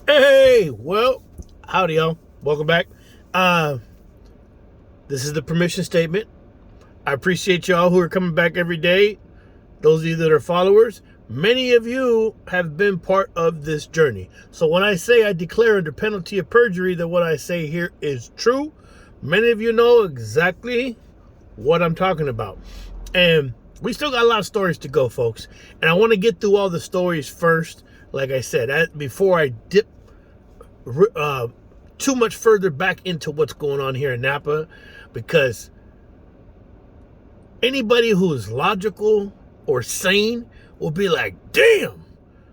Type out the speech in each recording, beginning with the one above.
Hey, well, howdy, y'all. Welcome back. Uh, this is the permission statement. I appreciate y'all who are coming back every day. Those of you that are followers, many of you have been part of this journey. So when I say I declare under penalty of perjury that what I say here is true, many of you know exactly what I'm talking about. And we still got a lot of stories to go, folks. And I want to get through all the stories first. Like I said, before I dip too much further back into what's going on here in Napa, because anybody who is logical or sane will be like, damn,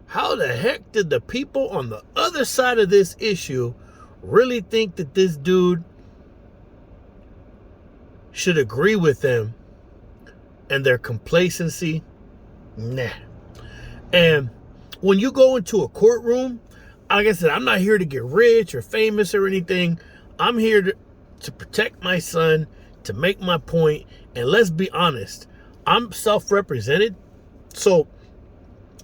how the heck did the people on the other side of this issue really think that this dude should agree with them, and their complacency? Nah. And when you go into a courtroom, like I said, I'm not here to get rich or famous or anything. I'm here to protect my son, to make my point. And let's be honest, I'm self-represented. So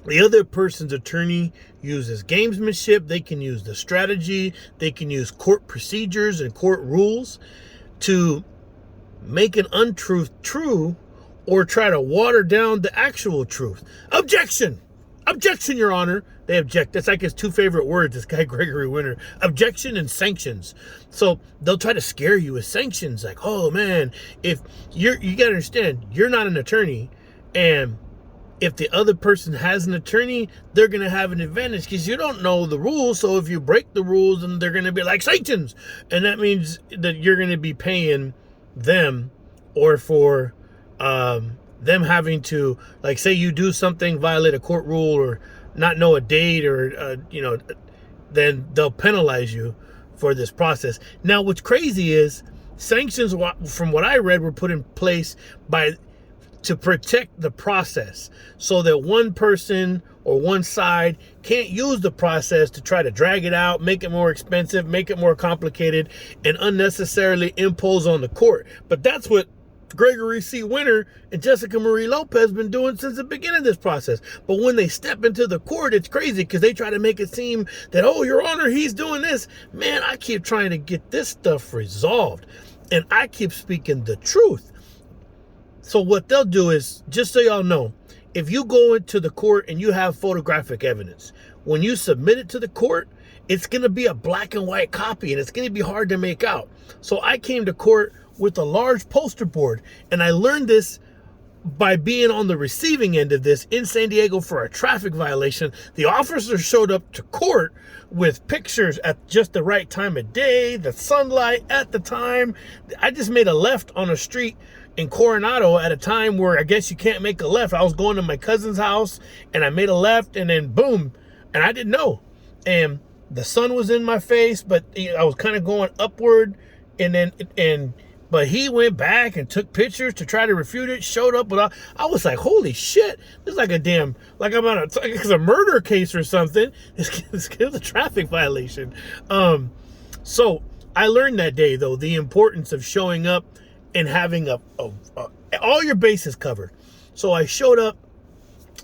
the other person's attorney uses gamesmanship. They can use the strategy. They can use court procedures and court rules to make an untruth true or try to water down the actual truth. Objection! Objection, Your Honor. They object. That's like his two favorite words, this guy Gregory Winter. Objection and sanctions. So they'll try to scare you with sanctions. Like, oh man, if you got to understand, you're not an attorney. And if the other person has an attorney, they're going to have an advantage because you don't know the rules. So if you break the rules, then they're going to be like sanctions. And that means that you're going to be paying them, or for them having to, like, say you do something, violate a court rule, or not know a date, or then they'll penalize you for this process. Now what's crazy is sanctions, from what I read, were put in place to protect the process, so that one person or one side can't use the process to try to drag it out, make it more expensive, make it more complicated, and unnecessarily impose on the court. But that's what Gregory C. Winter and Jessica Marie Lopez been doing since the beginning of this process. But when they step into the court, it's crazy because they try to make it seem that, oh, Your Honor, he's doing this. Man, I keep trying to get this stuff resolved, and I keep speaking the truth. So what they'll do is, just so y'all know, if you go into the court and you have photographic evidence, when you submit it to the court, it's going to be a black and white copy, and it's going to be hard to make out. So I came to court with a large poster board, and I learned this by being on the receiving end of this in San Diego for a traffic violation. The officer showed up to court with pictures at just the right time of day, the sunlight at the time. I just made a left on a street in Coronado at a time where I guess you can't make a left. I was going to my cousin's house and I made a left, and then boom, and I didn't know. And the sun was in my face, but I was kind of going upward, but he went back and took pictures to try to refute it, showed up with I was like, holy shit, this is like like I'm on a murder case or something. It's a traffic violation. So I learned that day, though, the importance of showing up and having all your bases covered. So I showed up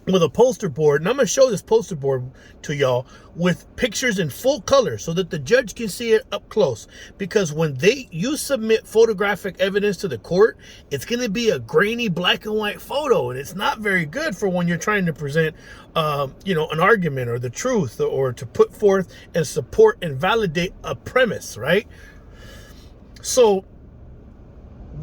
with a poster board, and I'm going to show this poster board to y'all with pictures in full color so that the judge can see it up close. Because when you submit photographic evidence to the court, it's going to be a grainy black and white photo, and it's not very good for when you're trying to present an argument or the truth, or to put forth and support and validate a premise, right? So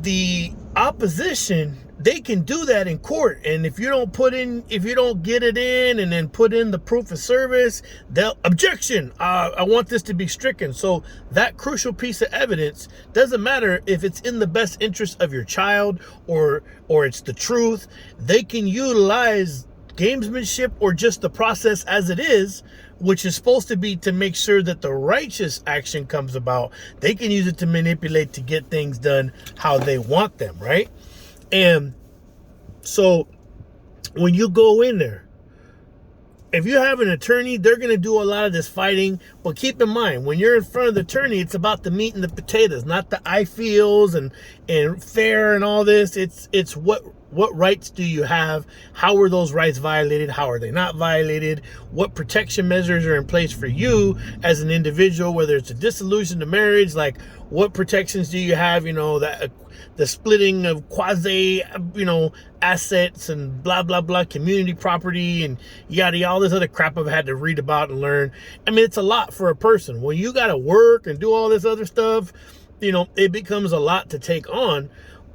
the opposition, they can do that in court, and if you don't get it in and then put in the proof of service, they'll objection. I want this to be stricken. So that crucial piece of evidence doesn't matter if it's in the best interest of your child or it's the truth. They can utilize gamesmanship or just the process as it is, which is supposed to be to make sure that the righteous action comes about. They can use it to manipulate, to get things done how they want them, right? And so when you go in there, if you have an attorney, they're going to do a lot of this fighting. But keep in mind, when you're in front of the attorney, it's about the meat and the potatoes, not the I feels and fair and all this. It's what What rights do you have? How are those rights violated? How are they not violated? What protection measures are in place for you as an individual, whether it's a dissolution of marriage, like what protections do you have, that the splitting of quasi, assets and blah, blah, blah, community property and yada, all this other crap I've had to read about and learn. I mean, it's a lot for a person. When you got to work and do all this other stuff, it becomes a lot to take on.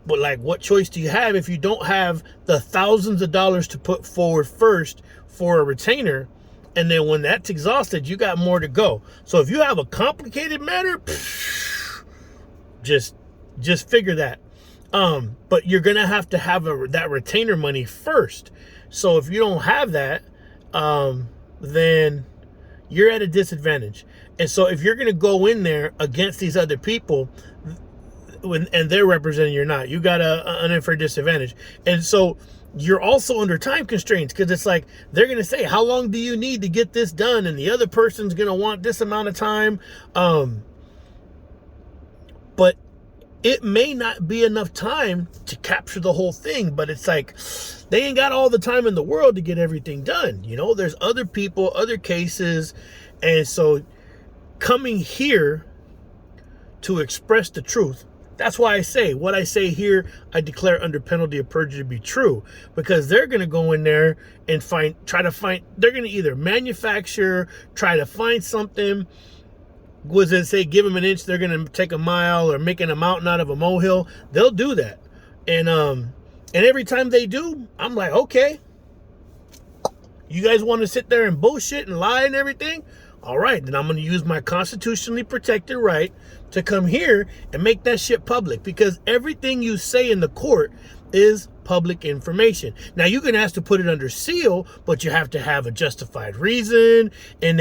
But like, what choice do you have if you don't have the thousands of dollars to put forward first for a retainer? And then when that's exhausted, you got more to go. So if you have a complicated matter, just figure that. But you're going to have that retainer money first. So if you don't have that, then you're at a disadvantage. And so if you're going to go in there against these other people, and they're representing you're not, you got an unfair disadvantage. And so you're also under time constraints, because it's like they're going to say, how long do you need to get this done? And the other person's going to want this amount of time. But it may not be enough time to capture the whole thing, but it's like they ain't got all the time in the world to get everything done. There's other people, other cases. And so coming here to express the truth, that's why I say what I say here, I declare under penalty of perjury to be true, because they're going to go in there and they're going to either manufacture, try to find something. Was it say, give them an inch, they're going to take a mile, or making a mountain out of a molehill? They'll do that. And every time they do, I'm like, okay, you guys want to sit there and bullshit and lie and everything? All right, then I'm going to use my constitutionally protected right to come here and make that shit public, because everything you say in the court is public information. Now, you can ask to put it under seal, but you have to have a justified reason. And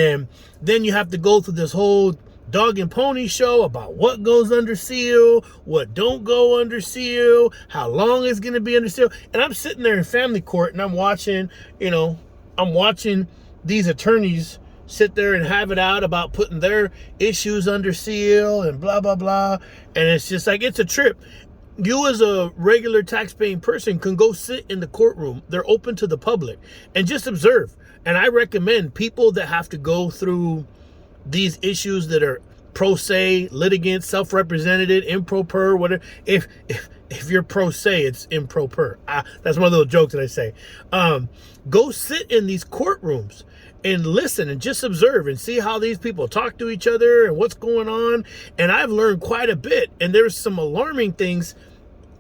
then you have to go through this whole dog and pony show about what goes under seal, what don't go under seal, how long it's going to be under seal. And I'm sitting there in family court and I'm watching these attorneys sit there and have it out about putting their issues under seal and blah, blah, blah. And it's just like, it's a trip. You as a regular tax-paying person can go sit in the courtroom. They're open to the public and just observe. And I recommend people that have to go through these issues that are pro se, litigant, self-represented, improper, whatever. If you're pro se, it's improper. That's one of those jokes that I say. Go sit in these courtrooms and listen and just observe and see how these people talk to each other and what's going on. And I've learned quite a bit. And there's some alarming things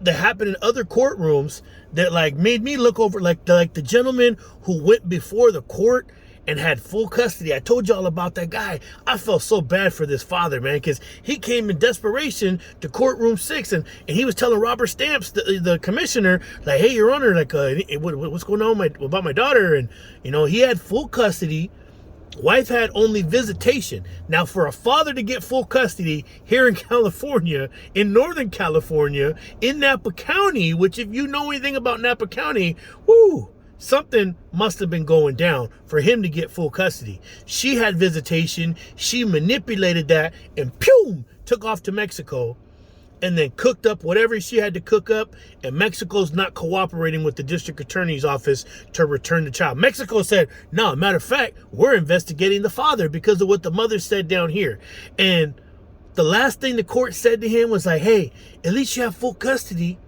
that happen in other courtrooms that like made me look over, like the gentleman who went before the court and had full custody. I told y'all about that guy. I felt so bad for this father, man, because he came in desperation to courtroom 6 and he was telling Robert Stamps, the commissioner, like, hey, Your Honor, like, what's going on about my daughter? And, he had full custody. Wife had only visitation. Now, for a father to get full custody here in California, in Northern California, in Napa County, which if you know anything about Napa County, whoo, something must have been going down for him to get full custody. She had visitation. She manipulated that and took off to Mexico and then cooked up whatever she had to cook up. And Mexico's not cooperating with the district attorney's office to return the child. Mexico said, no, matter of fact, we're investigating the father because of what the mother said down here. And the last thing the court said to him was like, hey, at least you have full custody.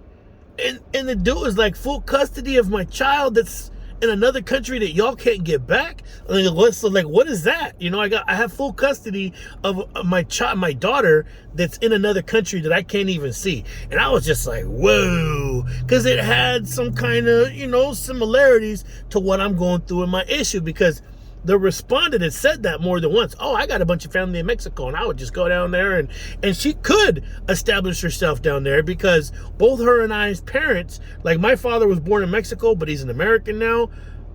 And the dude is like, full custody of my child that's in another country that y'all can't get back? What is that? I have full custody of my daughter that's in another country that I can't even see. And I was just like, whoa, because it had some kind of, similarities to what I'm going through in my issue, because the respondent had said that more than once. Oh, I got a bunch of family in Mexico, and I would just go down there, and she could establish herself down there because both her and I's parents, like my father was born in Mexico, but he's an American now.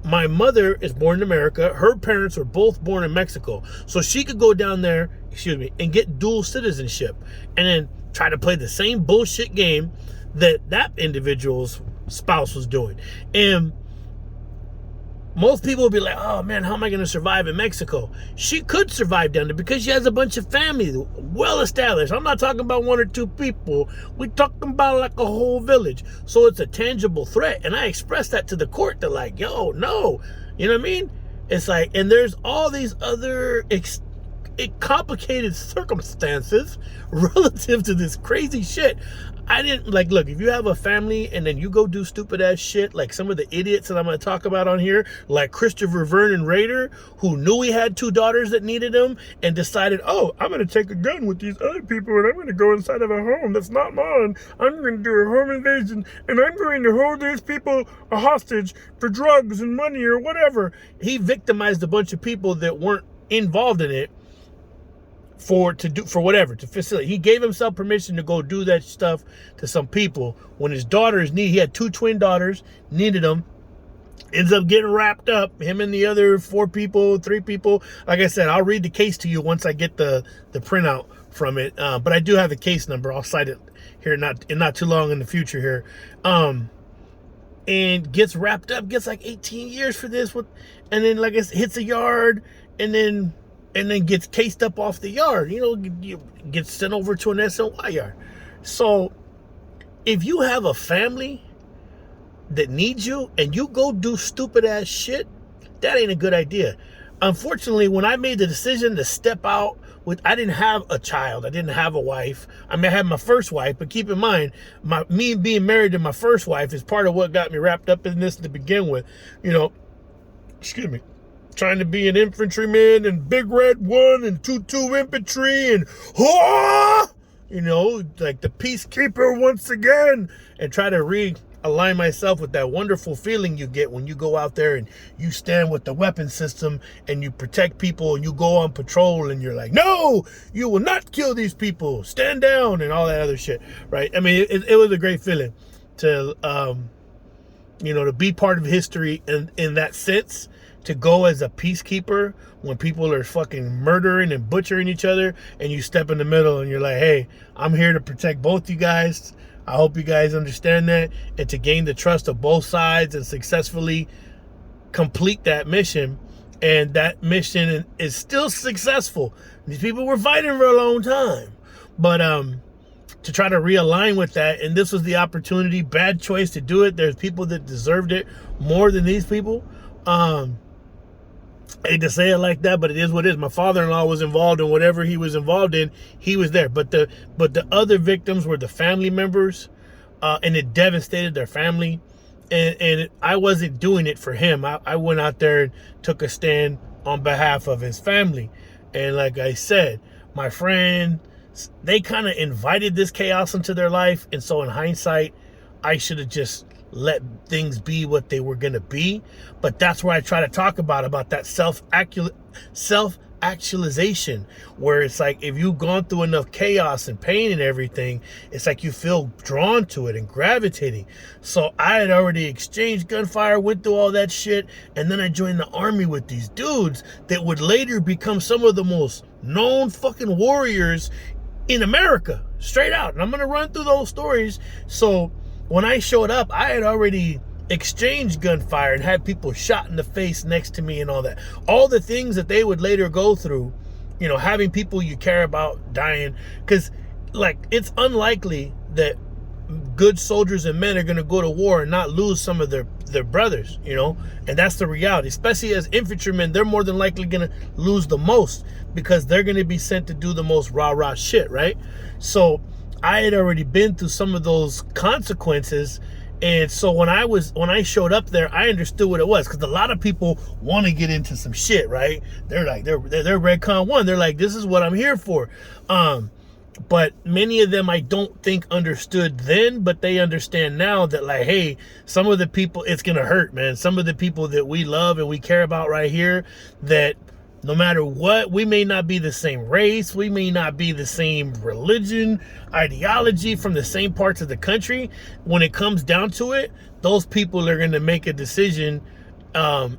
My mother is born in America. Her parents were both born in Mexico. So she could go down there, and get dual citizenship and then try to play the same bullshit game that individual's spouse was doing. And Most people will be like, oh man, how am I going to survive in Mexico? She could survive down there because she has a bunch of family, well established. I'm not talking about one or two people. We're talking about like a whole village. So it's a tangible threat. And I expressed that to the court. They're like, yo, no. You know what I mean? It's like, and there's all these other complicated circumstances relative to this crazy shit. I didn't like, look, if you have a family and then you go do stupid ass shit, like some of the idiots that I'm going to talk about on here, like Christopher Vernon Rader, who knew he had 2 daughters that needed him and decided, oh, I'm going to take a gun with these other people and I'm going to go inside of a home that's not mine. I'm going to do a home invasion and I'm going to hold these people a hostage for drugs and money or whatever. He victimized a bunch of people that weren't involved in it for whatever, to facilitate. He gave himself permission to go do that stuff to some people when his daughters he had 2 twin daughters, needed them, ends up getting wrapped up, him and the other 3 people. Like I said, I'll read the case to you once I get the printout from it. But I do have the case number. I'll cite it here not too long in the future here. And gets wrapped up, gets like 18 years for this, and then like it hits a yard, and then gets cased up off the yard, gets sent over to an SNY yard. So if you have a family that needs you and you go do stupid ass shit, that ain't a good idea. Unfortunately, when I made the decision to step out I didn't have a child. I didn't have a wife. I mean, I had my first wife, but keep in mind, me being married to my first wife is part of what got me wrapped up in this to begin with. Excuse me. Trying to be an infantryman and Big Red 1 and 2-2 infantry and like the peacekeeper once again, and try to realign myself with that wonderful feeling you get when you go out there and you stand with the weapon system and you protect people and you go on patrol and you're like, no, you will not kill these people, stand down, and all that other shit, right? I mean, it was a great feeling to to be part of history in that sense. To go as a peacekeeper when people are fucking murdering and butchering each other, and you step in the middle and you're like, hey, I'm here to protect both you guys. I hope you guys understand that. And to gain the trust of both sides and successfully complete that mission. And that mission is still successful. These people were fighting for a long time. But to try to realign with that, and this was the opportunity, bad choice to do it. There's people that deserved it more than these people. I hate to say it like that, but it is what it is. My father-in-law was involved in whatever he was involved in. He was there. But the other victims were the family members, and it devastated their family. And I wasn't doing it for him. I went out there and took a stand on behalf of his family. And like I said, my friend, they kind of invited this chaos into their life. And so in hindsight, I should have just let things be what they were going to be. But that's where I try to talk about that self-actualization, where it's like, if you've gone through enough chaos and pain and everything, it's like you feel drawn to it and gravitating. So I had already exchanged gunfire, went through all that shit, and then I joined the army with these dudes that would later become some of the most known fucking warriors in America, straight out. And I'm going to run through those stories. So when I showed up, I had already exchanged gunfire and had people shot in the face next to me and all that. All the things that they would later go through, having people you care about dying. Because, it's unlikely that good soldiers and men are going to go to war and not lose some of their brothers, And that's the reality. Especially as infantrymen, they're more than likely going to lose the most because they're going to be sent to do the most rah-rah shit, right? So I had already been through some of those consequences. And so when I showed up there, I understood what it was, because a lot of people want to get into some shit, right? They're like, they're Redcon 1. They're like, this is what I'm here for. But many of them I don't think understood then, but they understand now that, like, hey, some of the people, it's going to hurt, man. Some of the people that we love and we care about right here, that no matter what, we may not be the same race, we may not be the same religion, ideology, from the same parts of the country. When it comes down to it, those people are going to make a decision to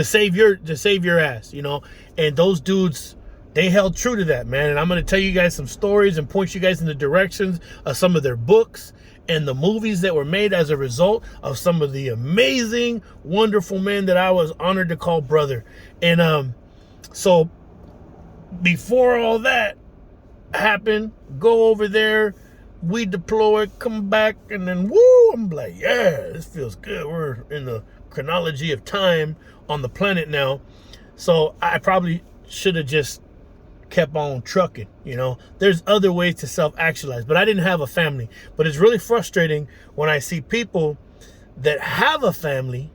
save your ass, And those dudes they held true to that, man. And I'm going to tell you guys some stories and point you guys in the directions of some of their books and the movies that were made as a result of some of the amazing, wonderful men that I was honored to call brother. And so before all that happened, go over there, we deploy, come back, and then woo, I'm like, yeah, this feels good. We're in the chronology of time on the planet now. So I probably should have just kept on trucking. There's other ways to self-actualize, but I didn't have a family. But it's really frustrating when I see people that have a family,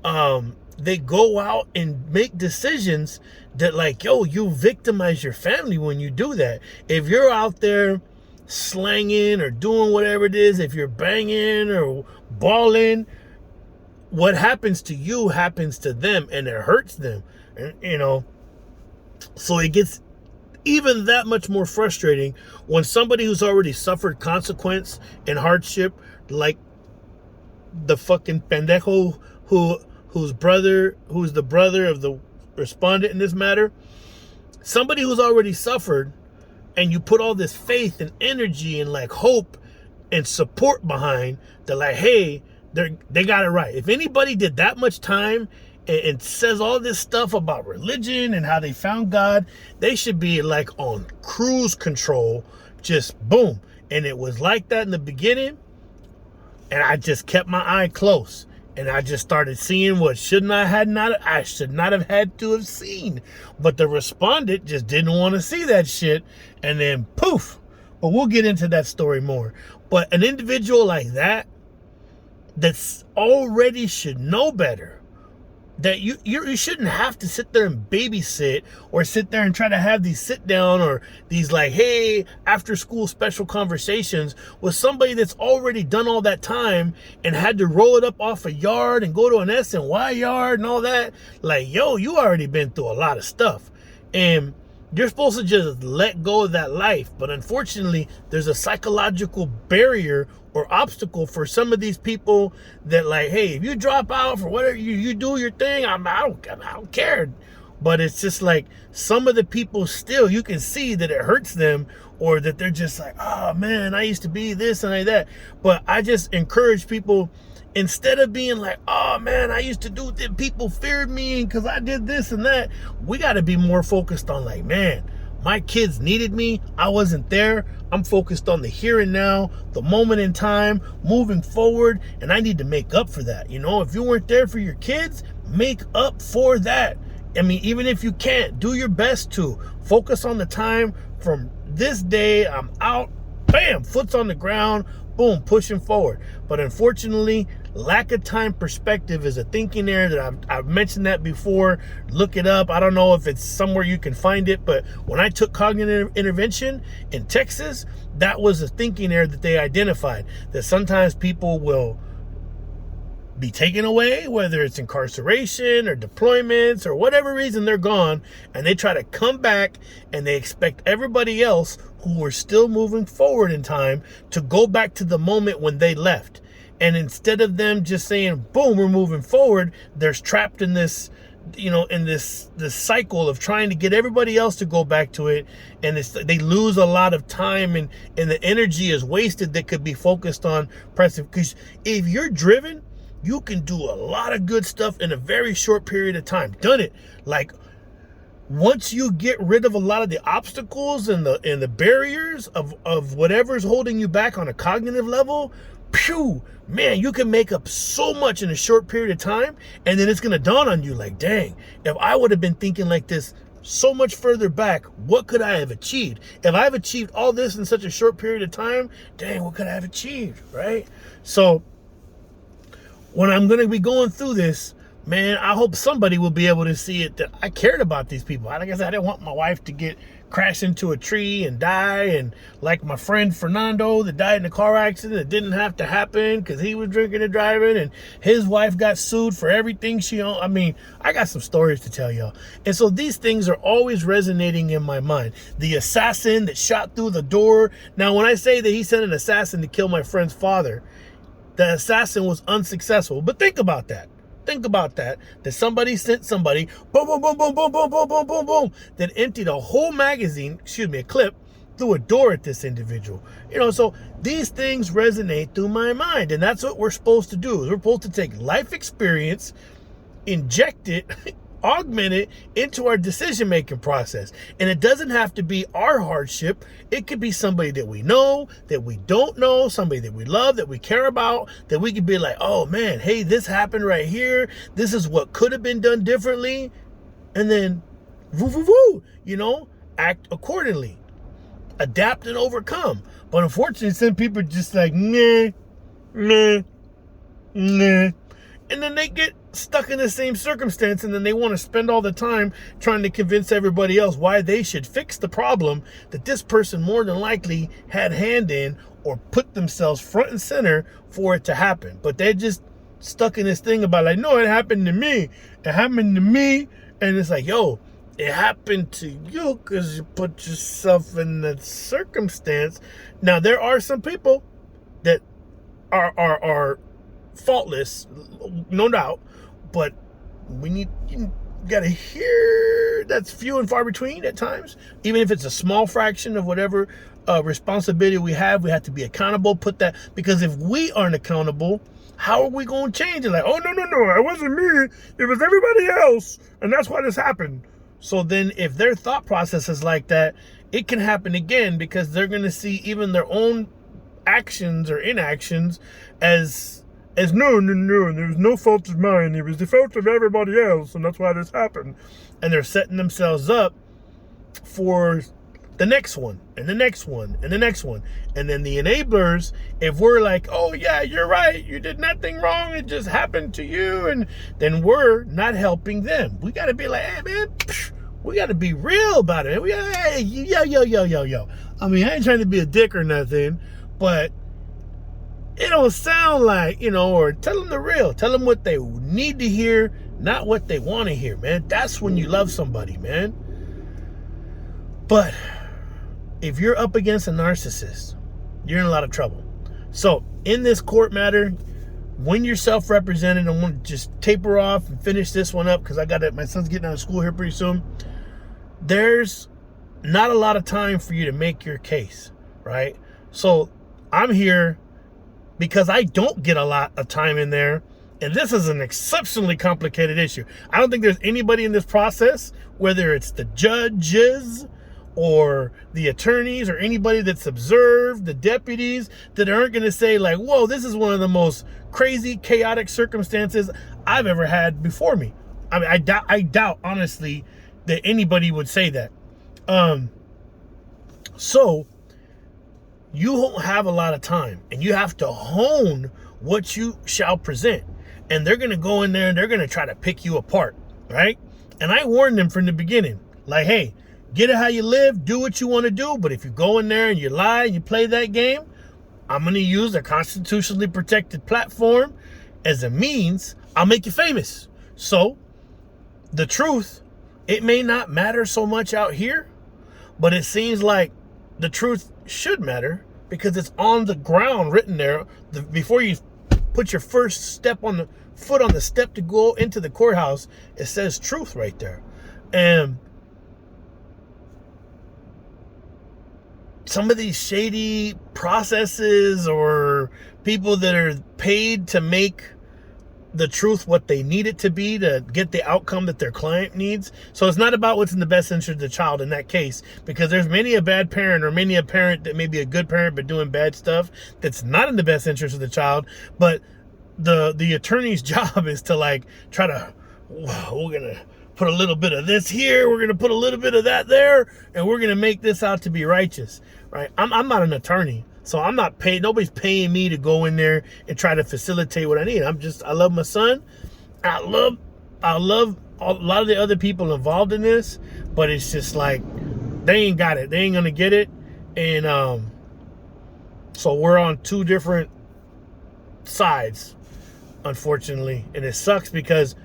they go out and make decisions that, like, yo, you victimize your family when you do that. If you're out there slanging or doing whatever it is, if you're banging or balling, what happens to you happens to them, and it hurts them. And, so it gets even that much more frustrating when somebody who's already suffered consequence and hardship, like the fucking pendejo who's the brother of the respondent in this matter, somebody who's already suffered, and you put all this faith and energy and like hope and support behind, they're like, hey, they got it right. If anybody did that much time and says all this stuff about religion and how they found God, they should be like on cruise control, just boom. And it was like that in the beginning, and I just kept my eye close, and I just started seeing what I should not have had to have seen. But the respondent just didn't want to see that shit, and then poof. But we'll get into that story more. But an individual like that, that's already should know better, that you shouldn't have to sit there and babysit or sit there and try to have these sit down or these like, hey, after school special conversations with somebody that's already done all that time and had to roll it up off a yard and go to an S&Y yard and all that. Like, yo, you already been through a lot of stuff, and you're supposed to just let go of that life. But unfortunately, there's a psychological barrier or obstacle for some of these people that, like, hey, if you drop out for whatever, you do your thing, I don't care. But it's just like some of the people still, you can see that it hurts them, or that they're just like, oh man, I used to be this and like that. But I just encourage people, instead of being like, oh man, I used to do this, people feared me because I did this and that, we got to be more focused on like, man, my kids needed me, I wasn't there. I'm focused on the here and now, the moment in time, moving forward, and I need to make up for that. If you weren't there for your kids, make up for that. I mean, even if you can't, do your best to focus on the time from this day. I'm out, bam, foot's on the ground, boom, pushing forward. But unfortunately, lack of time perspective is a thinking error that I've mentioned that before. Look it up. I don't know if it's somewhere you can find it, but when I took cognitive intervention in Texas, that was a thinking error that they identified, that sometimes people will be taken away, whether it's incarceration or deployments or whatever reason they're gone, and they try to come back and they expect everybody else who are still moving forward in time to go back to the moment when they left. And instead of them just saying, boom, we're moving forward, they're trapped in this, in this cycle of trying to get everybody else to go back to it. And they lose a lot of time, and the energy is wasted that could be focused on pressing. Because if you're driven, you can do a lot of good stuff in a very short period of time. Done it. Like, once you get rid of a lot of the obstacles and the barriers of whatever's holding you back on a cognitive level, phew, man, you can make up so much in a short period of time. And then it's going to dawn on you like, dang, if I would have been thinking like this so much further back, what could I have achieved? If I've achieved all this in such a short period of time, dang, what could I have achieved, right? So when I'm going to be going through this, man, I hope somebody will be able to see it, that I cared about these people. Like I said, I didn't want my wife to crash into a tree and die. And like my friend Fernando that died in a car accident, it didn't have to happen because he was drinking and driving, and his wife got sued for everything she owned. I mean, I got some stories to tell y'all. And so these things are always resonating in my mind. The assassin that shot through the door. Now, when I say that he sent an assassin to kill my friend's father, the assassin was unsuccessful. But think about that. Think about that. That somebody sent somebody, boom, boom, boom, boom, boom, boom, boom, boom, boom, boom, then emptied a whole magazine, a clip, through a door at this individual. So these things resonate through my mind. And that's what we're supposed to do. We're supposed to take life experience, inject it, augment it into our decision-making process. And it doesn't have to be our hardship. It could be somebody that we know, that we don't know, somebody that we love, that we care about, that we could be like, oh man, hey, this happened right here. This is what could have been done differently. And then, act accordingly. Adapt and overcome. But unfortunately, some people are just like, nah. And then they get stuck in the same circumstance, and then they want to spend all the time trying to convince everybody else why they should fix the problem that this person more than likely had hand in or put themselves front and center for it to happen. But they're just stuck in this thing about like, no, it happened to me. It happened to me. And it's like, yo, it happened to you because you put yourself in that circumstance. Now, there are some people that are faultless, no doubt, but you gotta hear that's few and far between at times. Even if it's a small fraction of whatever responsibility we have to be accountable. Put that, because if we aren't accountable, how are we going to change it? Like, oh no, it wasn't me, it was everybody else, and that's why this happened. So then, if their thought process is like that, it can happen again, because they're going to see even their own actions or inactions as no, there's no fault of mine. It was the fault of everybody else, and that's why this happened. And they're setting themselves up for the next one, and the next one, and the next one. And then the enablers, if we're like, oh yeah, you're right, you did nothing wrong, it just happened to you, and then we're not helping them. We got to be like, hey man, we got to be real about it. We gotta, hey, yo. I mean, I ain't trying to be a dick or nothing, but it don't sound like, or tell them the real. Tell them what they need to hear, not what they want to hear, man. That's when you love somebody, man. But if you're up against a narcissist, you're in a lot of trouble. So in this court matter, when you're self-represented, I want to just taper off and finish this one up because my son's getting out of school here pretty soon. There's not a lot of time for you to make your case, right? So I'm here because I don't get a lot of time in there. And this is an exceptionally complicated issue. I don't think there's anybody in this process, whether it's the judges or the attorneys or anybody that's observed, the deputies, that aren't going to say like, whoa, this is one of the most crazy, chaotic circumstances I've ever had before me. I mean, I doubt honestly that anybody would say that. So you won't have a lot of time, and you have to hone what you shall present. And they're going to go in there and they're going to try to pick you apart, right? And I warned them from the beginning, like, hey, get it how you live, do what you want to do. But if you go in there and you lie and you play that game, I'm going to use a constitutionally protected platform as a means. I'll make you famous. So the truth, it may not matter so much out here, but it seems like the truth should matter because it's on the ground written there. Before you put your first foot on the step to go into the courthouse, it says truth right there. And some of these shady processes or people that are paid to make the truth what they need it to be to get the outcome that their client needs. So it's not about what's in the best interest of the child in that case, because there's many a bad parent or many a parent that may be a good parent but doing bad stuff that's not in the best interest of the child. But the attorney's job is to like try to, we're gonna put a little bit of this here, we're gonna put a little bit of that there, and we're gonna make this out to be righteous, right? I'm not an attorney, so I'm not paid. Nobody's paying me to go in there and try to facilitate what I need. I love my son. I love a lot of the other people involved in this, but it's just like they ain't got it. They ain't gonna get it, and so we're on two different sides, unfortunately, and it sucks because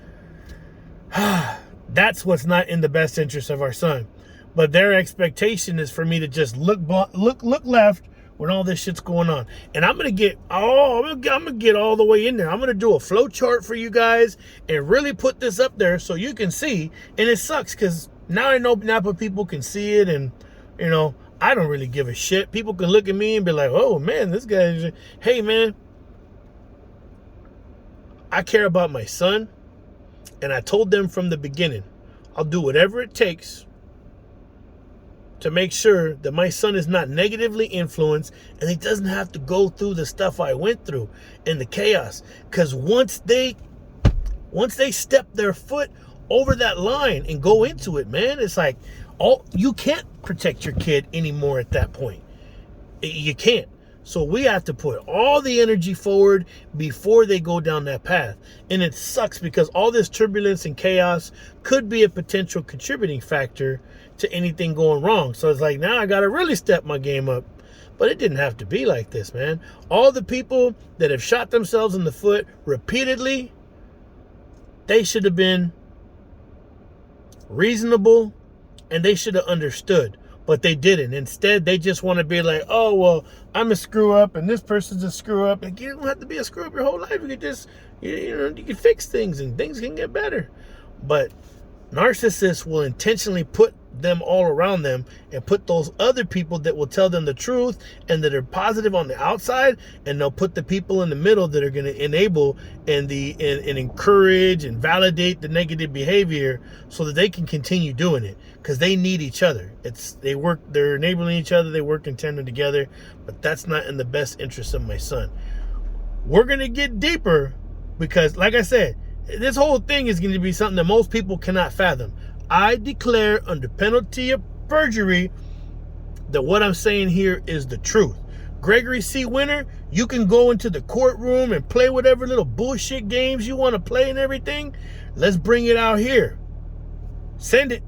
that's what's not in the best interest of our son. But their expectation is for me to just look left when all this shit's going on. And I'm gonna get I'm gonna get all the way in there. I'm gonna do a flow chart for you guys and really put this up there so you can see. And it sucks because now I know Napa people can see it, and you know, I don't really give a shit. People can look at me and be like, oh man, this guy, hey man, I care about my son, and I told them from the beginning, I'll do whatever it takes to make sure that my son is not negatively influenced and he doesn't have to go through the stuff I went through and the chaos. Because once they step their foot over that line and go into it, man, it's like, you can't protect your kid anymore at that point. You can't. So we have to put all the energy forward before they go down that path. And it sucks because all this turbulence and chaos could be a potential contributing factor to anything going wrong. So it's like, now I got to really step my game up. But it didn't have to be like this, man. All the people that have shot themselves in the foot repeatedly, they should have been reasonable and they should have understood. But they didn't. Instead, they just want to be like, oh, well, I'm a screw up and this person's a screw up. Like, you don't have to be a screw up your whole life. You can just, you can fix things and things can get better. But narcissists will intentionally put them all around them and put those other people that will tell them the truth and that are positive on the outside, and they'll put the people in the middle that are going to enable and encourage and validate the negative behavior so that they can continue doing it, because they need each other. They're enabling each other, they work in tandem together, but that's not in the best interest of my son. We're going to get deeper because, like I said, this whole thing is going to be something that most people cannot fathom. I declare under penalty of perjury that what I'm saying here is the truth. Gregory C. Winter, you can go into the courtroom and play whatever little bullshit games you want to play and everything. Let's bring it out here. Send it.